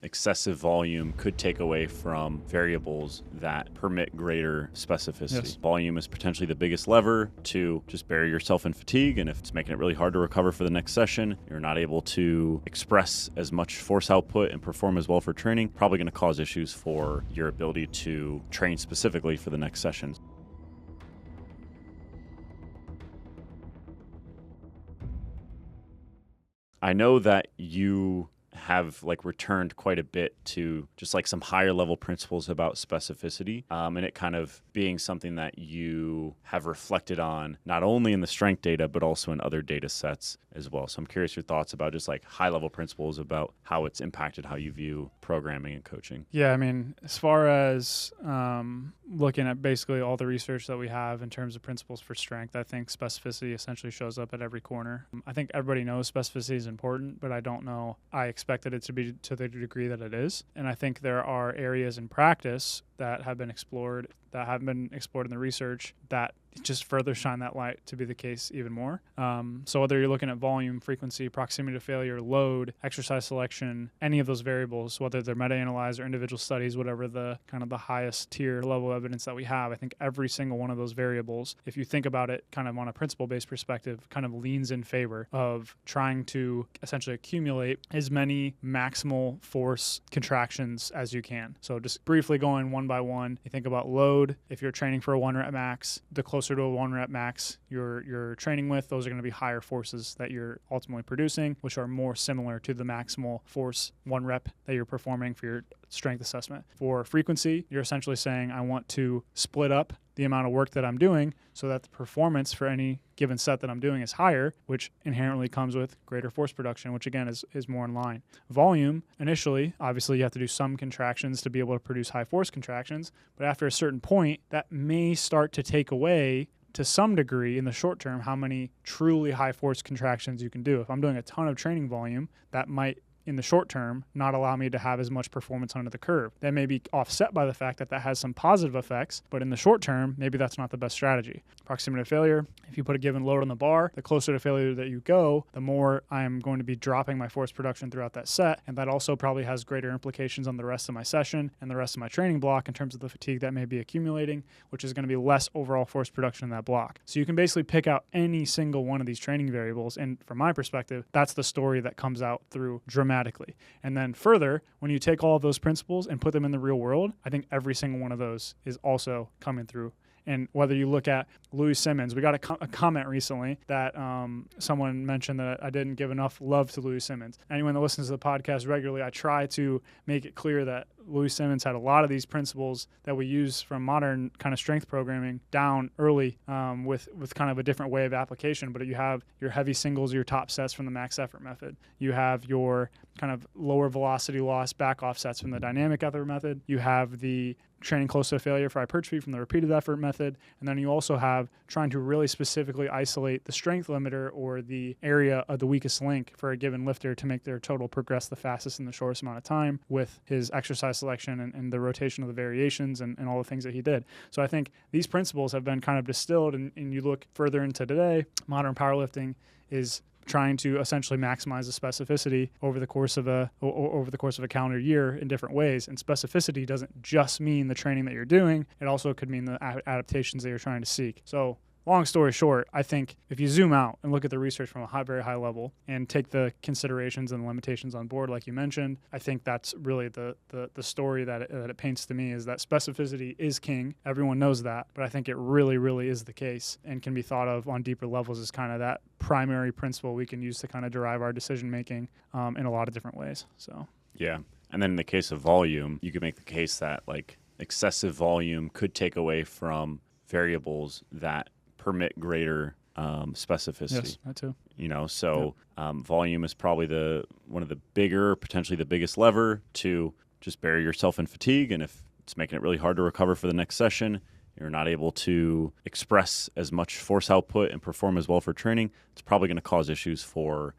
excessive volume could take away from variables that permit greater specificity. Yes. Volume is potentially the biggest lever to just bury yourself in fatigue, and if it's making it really hard to recover for the next session, you're not able to express as much force output and perform as well for training, probably going to cause issues for your ability to train specifically for the next session. I know that you have returned quite a bit to just some higher level principles about specificity, and it kind of being something that you have reflected on not only in the strength data but also in other data sets as well. So I'm curious your thoughts about just high level principles about how it's impacted how you view programming and coaching. Yeah, I mean, as far as looking at basically all the research that we have in terms of principles for strength, I think specificity essentially shows up at every corner. I think everybody knows specificity is important, but I don't know I expected it to be to the degree that it is. And I think there are areas in practice that have been explored in the research that just further shine that light to be the case even more. So whether you're looking at volume, frequency, proximity to failure, load, exercise selection, any of those variables, whether they're meta-analyzed or individual studies, whatever the kind of the highest tier level evidence that we have, I think every single one of those variables, if you think about it kind of on a principle-based perspective, kind of leans in favor of trying to essentially accumulate as many maximal force contractions as you can. So just briefly going one by one, you think about load. If you're training for a 1 rep max, the closer to a 1 rep max you're training with, those are going to be higher forces that you're ultimately producing, which are more similar to the maximal force 1 rep that you're performing for your strength assessment. For frequency, you're essentially saying, I want to split up the amount of work that I'm doing so that the performance for any given set that I'm doing is higher, which inherently comes with greater force production, which again is more in line. Volume, initially, obviously you have to do some contractions to be able to produce high force contractions, but after a certain point, that may start to take away to some degree in the short term how many truly high force contractions you can do. If I'm doing a ton of training volume, that might in the short term not allow me to have as much performance under the curve. That may be offset by the fact that that has some positive effects, but in the short term, maybe that's not the best strategy. Proximity to failure, if you put a given load on the bar, the closer to failure that you go, the more I'm going to be dropping my force production throughout that set, and that also probably has greater implications on the rest of my session and the rest of my training block in terms of the fatigue that may be accumulating, which is going to be less overall force production in that block. So you can basically pick out any single one of these training variables, and from my perspective, that's the story that comes out through dramatically. And then further, when you take all of those principles and put them in the real world, I think every single one of those is also coming through. And whether you look at Louis Simmons, we got a comment recently that someone mentioned that I didn't give enough love to Louis Simmons. Anyone that listens to the podcast regularly, I try to make it clear that Louis Simmons had a lot of these principles that we use from modern kind of strength programming down early with kind of a different way of application. But you have your heavy singles, your top sets from the max effort method. You have your kind of lower velocity loss back off sets from the dynamic effort method. You have the training close to failure for hypertrophy from the repeated effort method. And then you also have trying to really specifically isolate the strength limiter or the area of the weakest link for a given lifter to make their total progress the fastest in the shortest amount of time with his exercise selection and the rotation of the variations and all the things that he did. So I think these principles have been kind of distilled, and you look further into today, modern powerlifting is trying to essentially maximize the specificity over the course of a calendar year in different ways. And specificity doesn't just mean the training that you're doing; it also could mean the adaptations that you're trying to seek. So, long story short, I think if you zoom out and look at the research from a very high level and take the considerations and limitations on board, like you mentioned, I think that's really the story that it paints to me is that specificity is king. Everyone knows that, but I think it really, really is the case and can be thought of on deeper levels as kind of that primary principle we can use to kind of derive our decision making in a lot of different ways. So yeah, and then in the case of volume, you could make the case that excessive volume could take away from variables that permit greater specificity. Yes, that too. Volume is probably one of the bigger, potentially the biggest lever to just bury yourself in fatigue, and if it's making it really hard to recover for the next session, you're not able to express as much force output and perform as well for training, it's probably going to cause issues for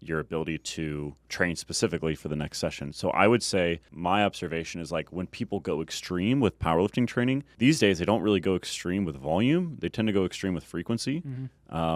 your ability to train specifically for the next session. So I would say my observation is when people go extreme with powerlifting training, these days they don't really go extreme with volume. They tend to go extreme with frequency.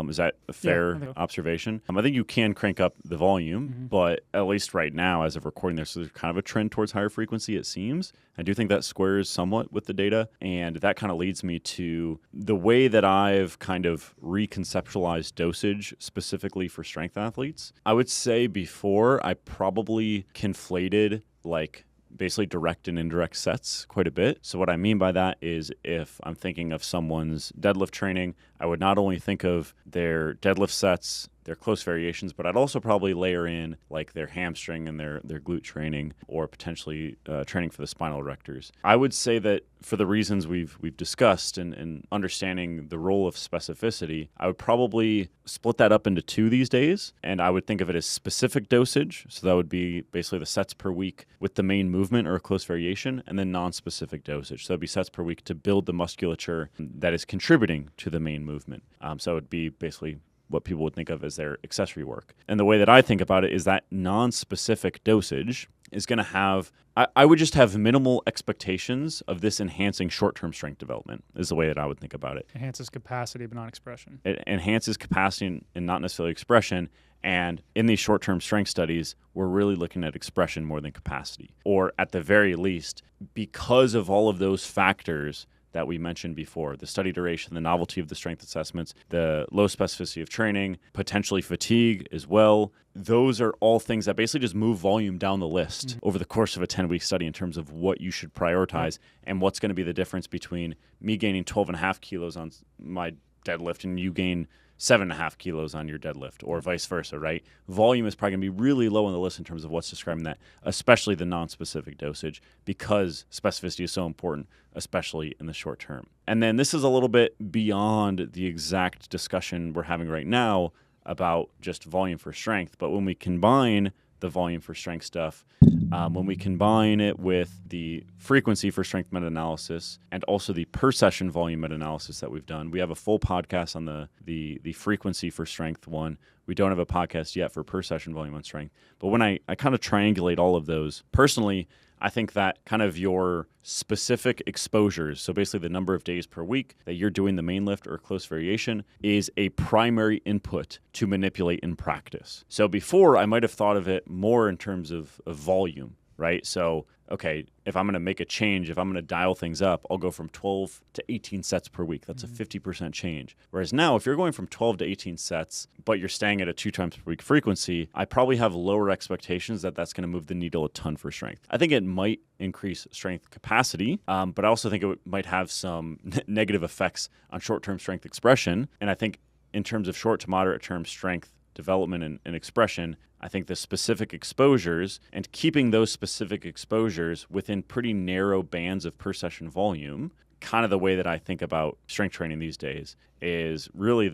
Is that a I fair think so. observation? I think you can crank up the volume, Mhm. but at least right now, as of recording this, there's kind of a trend towards higher frequency, it seems. I do think that squares somewhat with the data, and that kind of leads me to the way that I've kind of reconceptualized dosage specifically for strength athletes. I would say before I probably conflated like basically direct and indirect sets quite a bit. So what I mean by that is if I'm thinking of someone's deadlift training, I would not only think of their deadlift sets, their close variations, but I'd also probably layer in like their hamstring and their glute training, or potentially training for the spinal erectors. I would say that for the reasons we've discussed and understanding the role of specificity, I would probably split that up into two these days, and I would think of it as specific dosage. So that would be basically the sets per week with the main movement or a close variation, and then non-specific dosage. So that'd be sets per week to build the musculature that is contributing to the main movement. So it would be basically what people would think of as their accessory work. And the way that I think about it is that non-specific dosage is going to have, I would just have minimal expectations of this enhancing short-term strength development is the way that I would think about it. Enhances capacity, but not expression. It enhances capacity and not necessarily expression. And in these short-term strength studies, we're really looking at expression more than capacity. Or at the very least, because of all of those factors that we mentioned before, the study duration, the novelty of the strength assessments, the low specificity of training, potentially fatigue as well. Those are all things that basically just move volume down the list over the course of a 10-week study in terms of what you should prioritize and what's going to be the difference between me gaining 12.5 kilos on my deadlift and you gain 7.5 kilos on your deadlift, or vice versa, right? Volume is probably going to be really low on the list in terms of what's describing that, especially the non-specific dosage, because specificity is so important, especially in the short term. And then this is a little bit beyond the exact discussion we're having right now about just volume for strength, but when we combine the volume for strength stuff, when we combine it with the frequency for strength meta-analysis and also the per session volume meta-analysis that we've done, we have a full podcast on the frequency for strength one. We don't have a podcast yet for per session volume on strength. But when I kind of triangulate all of those, personally, I think that kind of your specific exposures, so basically the number of days per week that you're doing the main lift or close variation, is a primary input to manipulate in practice. So before, I might have thought of it more in terms of volume, right? So, okay, if I'm going to make a change, if I'm going to dial things up, I'll go from 12 to 18 sets per week. That's a 50% change. Whereas now, if you're going from 12 to 18 sets, but you're staying at a 2 times per week frequency, I probably have lower expectations that that's going to move the needle a ton for strength. I think it might increase strength capacity, but I also think it might have some negative effects on short-term strength expression. And I think in terms of short to moderate term strength development and expression, I think the specific exposures and keeping those specific exposures within pretty narrow bands of per session volume, kind of the way that I think about strength training these days, is really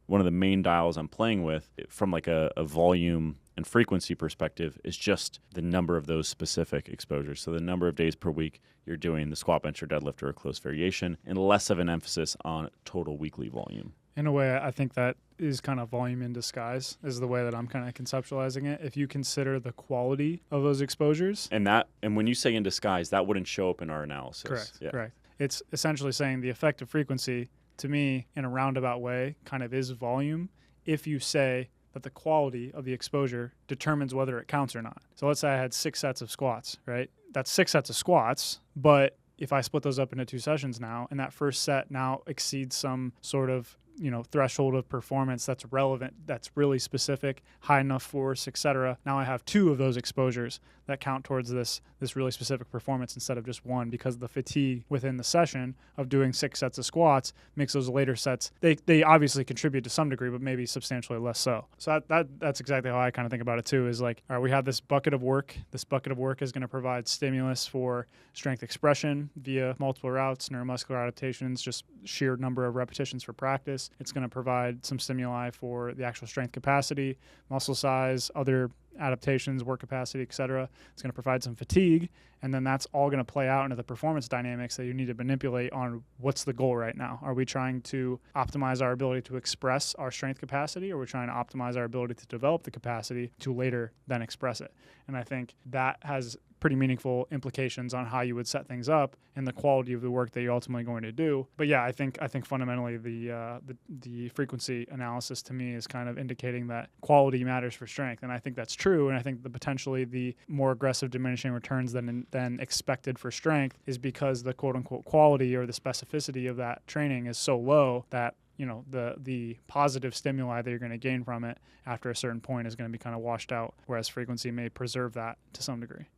one of the main dials I'm playing with from like a volume and frequency perspective is just the number of those specific exposures. So the number of days per week you're doing the squat, bench, or deadlift or a close variation, and less of an emphasis on total weekly volume. In a way, I think that is kind of volume in disguise, is the way that I'm kind of conceptualizing it. If you consider the quality of those exposures. And when you say in disguise, that wouldn't show up in our analysis. Correct. It's essentially saying the effective frequency, to me, in a roundabout way, kind of is volume if you say that the quality of the exposure determines whether it counts or not. So let's say I had 6 sets of squats, right? That's 6 sets of squats, but if I split those up into 2 sessions now, and that first set now exceeds some sort of threshold of performance that's relevant, that's really specific, high enough force, etc. Now I have 2 of those exposures that count towards this really specific performance instead of just 1, because the fatigue within the session of doing 6 sets of squats makes those later sets, they obviously contribute to some degree, but maybe substantially less so. So that's exactly how I kind of think about it too, is like, all right, we have this bucket of work. This bucket of work is going to provide stimulus for strength expression via multiple routes, neuromuscular adaptations, just sheer number of repetitions for practice. It's going to provide some stimuli for the actual strength capacity, muscle size, other adaptations, work capacity, etc. It's going to provide some fatigue, and then that's all going to play out into the performance dynamics that you need to manipulate on what's the goal right now. Are we trying to optimize our ability to express our strength capacity, or are we trying to optimize our ability to develop the capacity to later then express it? And I think that has pretty meaningful implications on how you would set things up and the quality of the work that you're ultimately going to do. But yeah, I think fundamentally the frequency analysis to me is kind of indicating that quality matters for strength, and I think that's true. And I think potentially the more aggressive diminishing returns than expected for strength is because the quote unquote quality or the specificity of that training is so low that the positive stimuli that you're going to gain from it after a certain point is going to be kind of washed out, whereas frequency may preserve that to some degree.